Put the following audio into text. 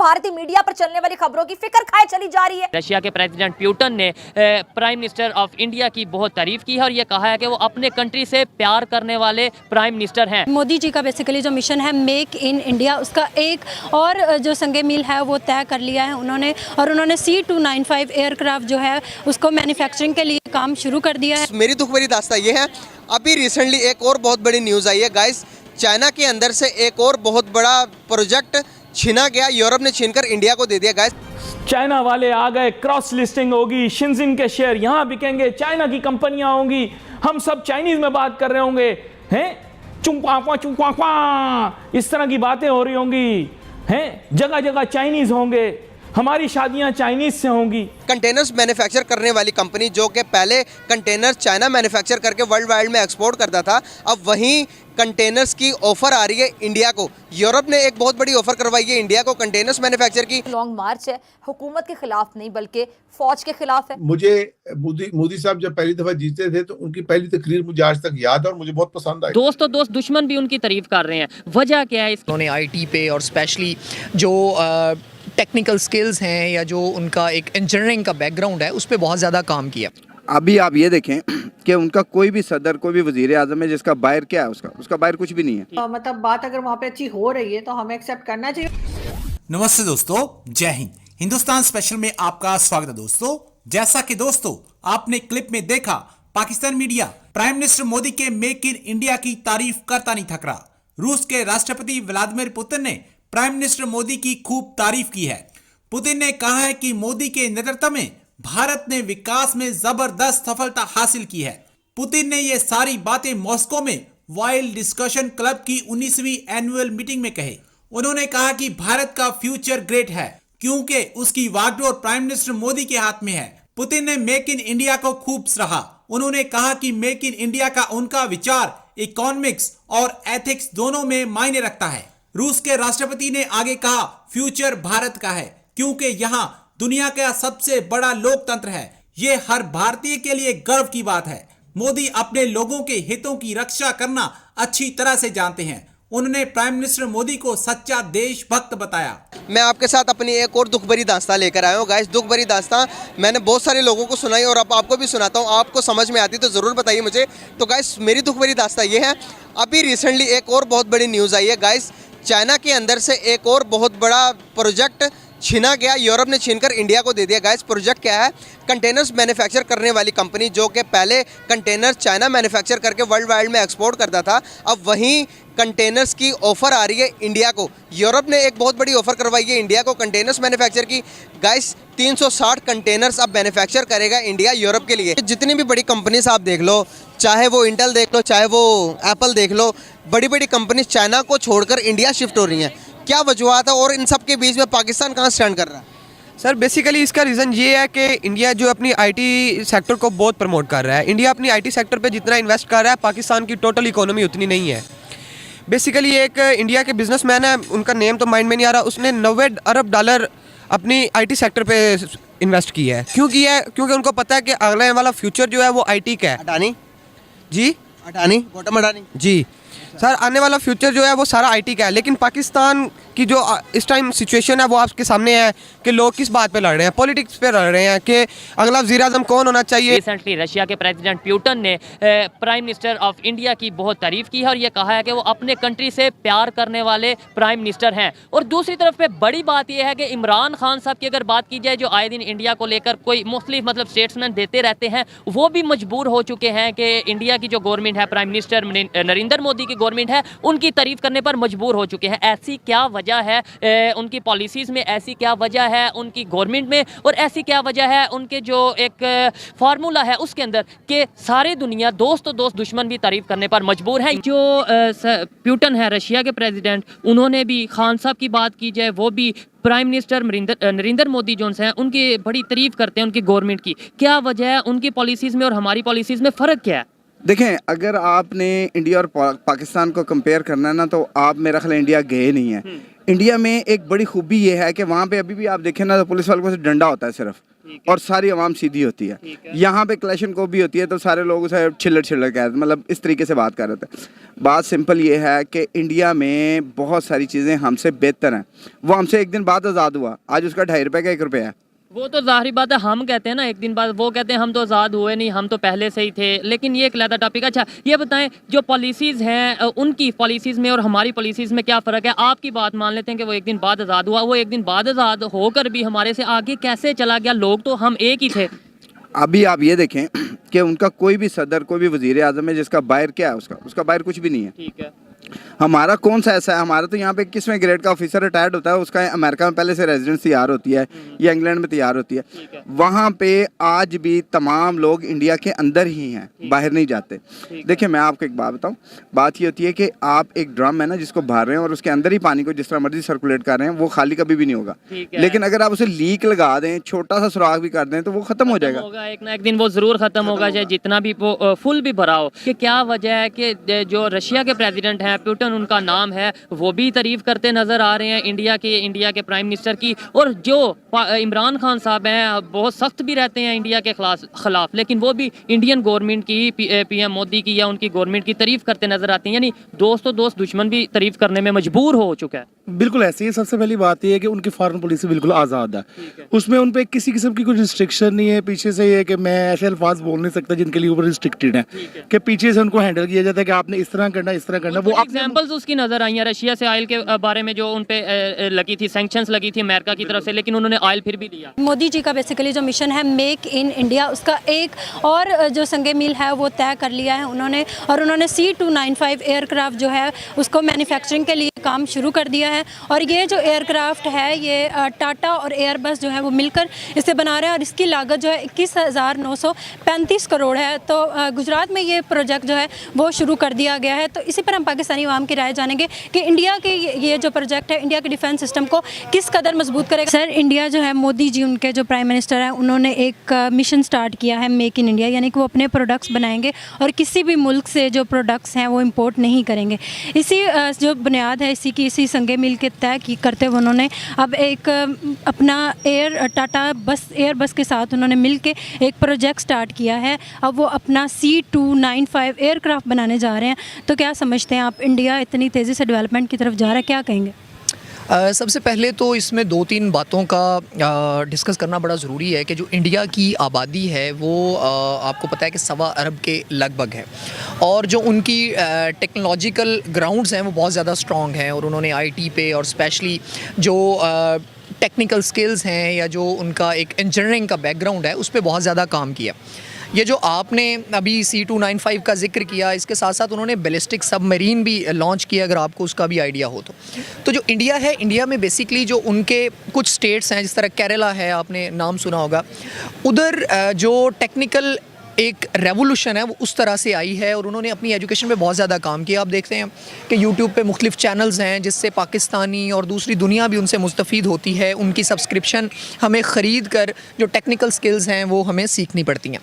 भारतीय मीडिया पर चलने वाली खबरों की फिक्र खाए चली जा रही है। रशिया के प्रेसिडेंट पुतिन ने प्राइम मिनिस्टर ऑफ इंडिया की बहुत तारीफ की है और ये कहा है कि वो अपने कंट्री से प्यार करने वाले प्राइम मिनिस्टर हैं। मोदी जी का बेसिकली जो मिशन है मेक इन इंडिया, उसका एक और जो संगे मील है वो तय कर लिया है उन्होंने, और उन्होंने C295 एयरक्राफ्ट जो है उसको मैन्युफैक्चरिंग के लिए काम शुरू कर दिया है। मेरी दुख भरी दास्तां ये है, अभी रिसेंटली एक और बहुत बड़ी न्यूज़ आई है गाइस, चाइना के अंदर से एक और बहुत बड़ा प्रोजेक्ट छीना गया, यूरोप ने छीनकर इंडिया को दे दिया गाइस। चाइना वाले आ गए, क्रॉस लिस्टिंग होगी, शिनजिन के शेयर यहाँ बिकेंगे, चाइना की कंपनियां होंगी, हम सब चाइनीज में बात कर रहे होंगे, हैं चुंक्वा इस तरह की बातें हो रही होंगी, हैं जगह जगह चाइनीज होंगे, हमारी शादियां चाइनीज से होंगी। कंटेनर्स मैन्युफैक्चर करने वाली कंपनी जो कि पहले कंटेनर चाइना मैन्युफैक्चर करके वर्ल्ड वाइड में एक्सपोर्ट करता था, अब वहीं कंटेनर्स की ऑफर आ रही है इंडिया को। यूरोप ने एक बहुत बड़ी ऑफर करवाई है इंडिया को कंटेनर्स मैन्युफैक्चर की। लॉन्ग मार्च है, हुकूमत के खिलाफ नहीं बल्कि फौज के खिलाफ है। मुझे मोदी साहब जब पहली दफा जीते थे तो उनकी पहली तकरीर मुझे आज तक याद है और मुझे बहुत पसंद आई। दोस्त तो दोस्त, दुश्मन भी उनकी तारीफ कर रहे हैं, वजह क्या है? उन्होंने आईटी पे और स्पेशली जो टेक्निकल स्किल्स हैं या जो उनका एक इंजीनियरिंग का बैकग्राउंड है उस पर बहुत ज़्यादा काम किया। अभी आप ये देखें कि उनका कोई भी सदर, कोई भी वजीर आजम है जिसका बाहर क्या है, उसका बाहर कुछ भी नहीं है। मतलब बात अगर वहाँ पे अच्छी हो रही है तो हमें एक्सेप्ट करना चाहिए। नमस्ते दोस्तों, जय हिंद। हिंदुस्तान स्पेशल में आपका स्वागत है दोस्तों। जैसा कि दोस्तों आपने क्लिप में देखा, Pakistan media prime minister Modi के मेक इन इंडिया की तारीफ करता नहीं थक रहा। रूस के राष्ट्रपति व्लादिमीर पुतिन ने प्राइम मिनिस्टर मोदी की खूब तारीफ की है। पुतिन ने कहा है कि मोदी के नेतृत्व में भारत ने विकास में जबरदस्त सफलता हासिल की है। पुतिन ने ये सारी बातें मॉस्को में वाइल्ड डिस्कशन क्लब की 19वीं एनुअल मीटिंग में कहे। उन्होंने कहा कि भारत का फ्यूचर ग्रेट है क्योंकि उसकी वागडोर प्राइम मिनिस्टर मोदी के हाथ में है। पुतिन ने मेक इन इंडिया को खूब सराहा। उन्होंने कहा कि मेक इन इंडिया का उनका विचार इकोनॉमिक्स और एथिक्स दोनों में मायने रखता है। रूस के राष्ट्रपति ने आगे कहा, फ्यूचर भारत का है क्योंकि यहाँ दुनिया का सबसे बड़ा लोकतंत्र है। ये हर भारतीय के लिए गर्व की बात है। मोदी अपने लोगों के हितों की रक्षा करना अच्छी तरह से जानते हैं। उन्होंने प्राइम मिनिस्टर मोदी को सच्चा देशभक्त बताया। मैं आपके साथ अपनी एक और दुख भरी दास्तां लेकर आया हूँ गाइस। दुख भरी दास्तां मैंने बहुत सारे लोगों को सुनाई और अब आपको भी सुनाता हूँ। आपको समझ में आती तो ज़रूर बताइए मुझे। तो गाइस मेरी दुख भरी दास्तां ये है, अभी रिसेंटली एक और बहुत बड़ी न्यूज़ आई है गाइस, चाइना के अंदर से एक और बहुत बड़ा प्रोजेक्ट छीना गया, यूरोप ने छीनकर इंडिया को दे दिया गाइस। प्रोजेक्ट क्या है? कंटेनर्स मैन्युफैक्चर करने वाली कंपनी जो कि पहले कंटेनर चाइना मैन्युफैक्चर करके वर्ल्ड वाइड में एक्सपोर्ट करता था, अब वहीं कंटेनर्स की ऑफर आ रही है इंडिया को। यूरोप ने एक बहुत बड़ी ऑफर करवाई है इंडिया को कंटेनर्स मैन्युफैक्चर की। गाइस 360 कंटेनर्स अब मैन्युफैक्चर करेगा इंडिया यूरोप के लिए। जितनी भी बड़ी कंपनीज आप देख लो, चाहे वो इंटेल देख लो, चाहे वो एप्पल देख लो, बड़ी बड़ी कंपनीज चाइना को छोड़कर इंडिया शिफ्ट हो रही हैं। क्या वजूहत है और इन सब के बीच में पाकिस्तान कहाँ स्टैंड कर रहा है? सर बेसिकली इसका रीज़न ये है कि इंडिया जो अपनी आईटी सेक्टर को बहुत प्रमोट कर रहा है। इंडिया अपनी आईटी सेक्टर पे जितना इन्वेस्ट कर रहा है, पाकिस्तान की टोटल इकोनॉमी उतनी नहीं है। बेसिकली एक इंडिया के बिजनेसमैन है, उनका नेम तो माइंड में नहीं आ रहा, उसने 90 अरब डॉलर अपनी आईटी सेक्टर पे इन्वेस्ट किया है। क्यों किया है? क्योंकि उनको पता है कि आने वाला फ्यूचर जो है वो आईटी का है। अडानी जी, अडानी, गौतम अडानी जी सर, आने वाला फ्यूचर जो है वो सारा आईटी का है। लेकिन पाकिस्तान की जो इस टाइम सिचुएशन है वो आपके सामने है कि लोग किस बात पे लड़ रहे हैं, पॉलिटिक्स पे लड़ रहे हैं कि अगला वज़ीर आज़म कौन होना चाहिए। रिसेंटली रशिया के प्रेसिडेंट पुतिन ने प्राइम मिनिस्टर ऑफ इंडिया की बहुत तारीफ की है और ये कहा है कि वो अपने कंट्री से प्यार करने वाले प्राइम मिनिस्टर हैं। और दूसरी तरफ पे बड़ी बात यह है कि इमरान खान साहब की अगर बात की जाए, जो आए दिन इंडिया को लेकर कोई मुख्तलिफ मतलब स्टेट्समैन देते रहते हैं, वो भी मजबूर हो चुके हैं कि इंडिया की जो गवर्नमेंट है, प्राइम मिनिस्टर नरेंद्र मोदी की गवर्नमेंट है, उनकी तारीफ करने पर मजबूर हो चुके हैं। ऐसी क्या वजह है उनकी पॉलिसीज़ में, ऐसी क्या वजह है उनकी गवर्नमेंट में, और ऐसी क्या वजह है उनके जो एक फार्मूला है उसके अंदर कि सारी दुनिया दोस्त तो दोस्त, दुश्मन भी तारीफ करने पर मजबूर है। जो पुतिन है रशिया के प्रेसिडेंट, उन्होंने भी खान साहब की बात की जाए, वो भी प्राइम मिनिस्टर नरेंद्र मोदी जो हैं उनकी बड़ी तारीफ करते हैं उनकी गवर्नमेंट की। क्या वजह है? उनकी पॉलिसीज़ में और हमारी पॉलिसीज़ में फ़र्क क्या है? देखें, अगर आपने इंडिया और पाकिस्तान को कंपेयर करना है ना, तो आप मेरा ख्याल इंडिया गए नहीं है। इंडिया में एक बड़ी खूबी ये है कि वहाँ पे अभी भी आप देखें ना तो पुलिस वालों से डंडा होता है सिर्फ। और सारी आवाम सीधी होती है। यहाँ पे क्लैशन को भी होती है तो सारे लोग उसे छिल्लर कह रहे, मतलब इस तरीके से बात कर रहे थे। बात सिंपल ये है कि इंडिया में बहुत सारी चीज़ें हमसे बेहतर हैं। वो हमसे एक दिन बाद आज़ाद हुआ, आज उसका 2.5 रुपये का 1 रुपया है। वो तो ज़ाहिर बात है, हम कहते हैं ना एक दिन बाद, वो कहते हैं हम तो आज़ाद हुए नहीं, हम तो पहले से ही थे। लेकिन ये एक अलग टॉपिक। अच्छा ये बताएं, जो पॉलिसीज़ हैं उनकी पॉलिसीज़ में और हमारी पॉलिसीज़ में क्या फ़र्क है? आपकी बात मान लेते हैं कि वो एक दिन बाद आज़ाद हुआ, वो एक दिन बाद आज़ाद होकर भी हमारे से आगे कैसे चला गया? लोग तो हम एक ही थे। अभी आप ये देखें कि उनका कोई भी सदर, कोई भी वज़ीर आज़म है जिसका बाहर क्या है, उसका बाहर कुछ भी नहीं है। ठीक है। हमारा कौन सा ऐसा है? हमारा तो यहाँ पे 21वें ग्रेड का ऑफिसर रिटायर्ड होता है, उसका अमेरिका में पहले से रेजिडेंस तैयार होती है या इंग्लैंड में तैयार होती है। वहाँ पे आज भी तमाम लोग इंडिया के अंदर ही हैं, बाहर नहीं जाते। देखिए मैं आपको एक बात बताऊँ, बात ये होती है कि आप एक ड्रम है ना जिसको भर रहे हैं और उसके अंदर ही पानी को जिस तरह मर्जी सर्कुलेट कर रहे हैं, वो खाली कभी भी नहीं होगा। लेकिन अगर आप उसे लीक लगा दें, छोटा सा सुराख भी कर दें तो वो खत्म हो जाएगा। एक ना एक दिन वो ज़रूर ख़त्म होगा, चाहे जितना भी वो फुल भी भरा हो। कि क्या वजह है कि जो रशिया के प्रेसिडेंट हैं, पुतिन उनका नाम है, वो भी तारीफ करते नजर आ रहे हैं इंडिया के प्राइम मिनिस्टर की, और जो इमरान खान साहब हैं बहुत सख्त भी रहते हैं इंडिया के खिलाफ, लेकिन वो भी इंडियन गवर्नमेंट की, पीएम मोदी की या उनकी गवर्नमेंट की तारीफ करते नजर आते हैं। यानी दोस्त दुश्मन भी तारीफ करने में मजबूर हो चुका है। बिल्कुल ऐसे ही। सबसे पहली बात यह है कि उनकी फॉरेन पॉलिसी बिल्कुल आज़ाद है, उसमें उन पर किसी किस्म की कोई रिस्ट्रिक्शन नहीं है। पीछे से ये है कि मैं ऐसे अल्फाज बोल नहीं सकता जिनके लिए ऊपर रिस्ट्रिक्टेड है, कि पीछे से उनको हैंडल किया जाता है कि आपने इस तरह करना, इस तरह करना। वो एग्जांपल्स उसकी नजर आई हैं रशिया से ऑयल के बारे में, जो उन पे लगी थी, सैंक्शंस लगी थी अमेरिका की तरफ से, लेकिन उन्होंने ऑयल फिर भी दिया। मोदी जी का बेसिकली जो मिशन है मेक इन इंडिया, उसका एक और जो संगे मील है वो तय कर लिया है उन्होंने, और उन्होंने C295 एयरक्राफ्ट जो है उसको मैन्युफैक्चरिंग के लिए काम शुरू कर दिया है। और ये जो एयरक्राफ्ट है ये टाटा और एयरबस जो है वो मिलकर इसे बना रहे हैं, और इसकी लागत जो है 21,935 करोड़ है। तो गुजरात में ये प्रोजेक्ट जो है वो शुरू कर दिया गया है। तो इसी पर हम पाकिस्तानी आवाम की राय जानेंगे कि इंडिया के ये जो प्रोजेक्ट है इंडिया के डिफेंस सिस्टम को किस कदर मजबूत करेगा। सर, इंडिया जो है, मोदी जी उनके जो प्राइम मिनिस्टर हैं, उन्होंने एक मिशन स्टार्ट किया है मेक इन इंडिया, यानी कि वो अपने प्रोडक्ट्स बनाएंगे और किसी भी मुल्क से जो प्रोडक्ट्स हैं वो इम्पोर्ट नहीं करेंगे। इसी जो बुनियाद है, इसी संगे मिल के तय करते हुए उन्होंने अब एक अपना टाटा एयरबस के साथ उन्होंने मिल के एक प्रोजेक्ट स्टार्ट किया है। अब वो अपना C295 एयरक्राफ्ट बनाने जा रहे हैं। तो क्या समझते हैं आप, इंडिया इतनी तेज़ी से डेवलपमेंट की तरफ जा रहा है, क्या कहेंगे? सबसे पहले तो इसमें 2-3 बातों का डिस्कस करना बड़ा ज़रूरी है कि जो इंडिया की आबादी है वो आपको पता है कि 1.25 अरब के लगभग है, और जो उनकी टेक्नोलॉजिकल ग्राउंड्स हैं वो बहुत ज़्यादा स्ट्रॉन्ग हैं, और उन्होंने IT पे और स्पेशली जो टेक्निकल स्किल्स हैं या जो उनका एक इंजीनियरिंग का बैकग्राउंड है उस पर बहुत ज़्यादा काम किया। ये जो आपने अभी C295 का जिक्र किया, इसके साथ साथ उन्होंने बैलिस्टिक सबमरीन भी लॉन्च किया, अगर आपको उसका भी आइडिया हो तो जो इंडिया है, इंडिया में बेसिकली जो उनके कुछ स्टेट्स हैं, जिस तरह केरला है, आपने नाम सुना होगा, उधर जो टेक्निकल एक रेवोल्यूशन है वो उस तरह से आई है, और उन्होंने अपनी एजुकेशन पे बहुत ज़्यादा काम किया। आप देखते हैं कि यूट्यूब पे मुख्तलिफ चैनल्स हैं जिससे पाकिस्तानी और दूसरी दुनिया भी उनसे मुस्तफ़ीद होती है। उनकी सब्सक्रिप्शन हमें ख़रीद कर जो टेक्निकल स्किल्स हैं वो हमें सीखनी पड़ती हैं।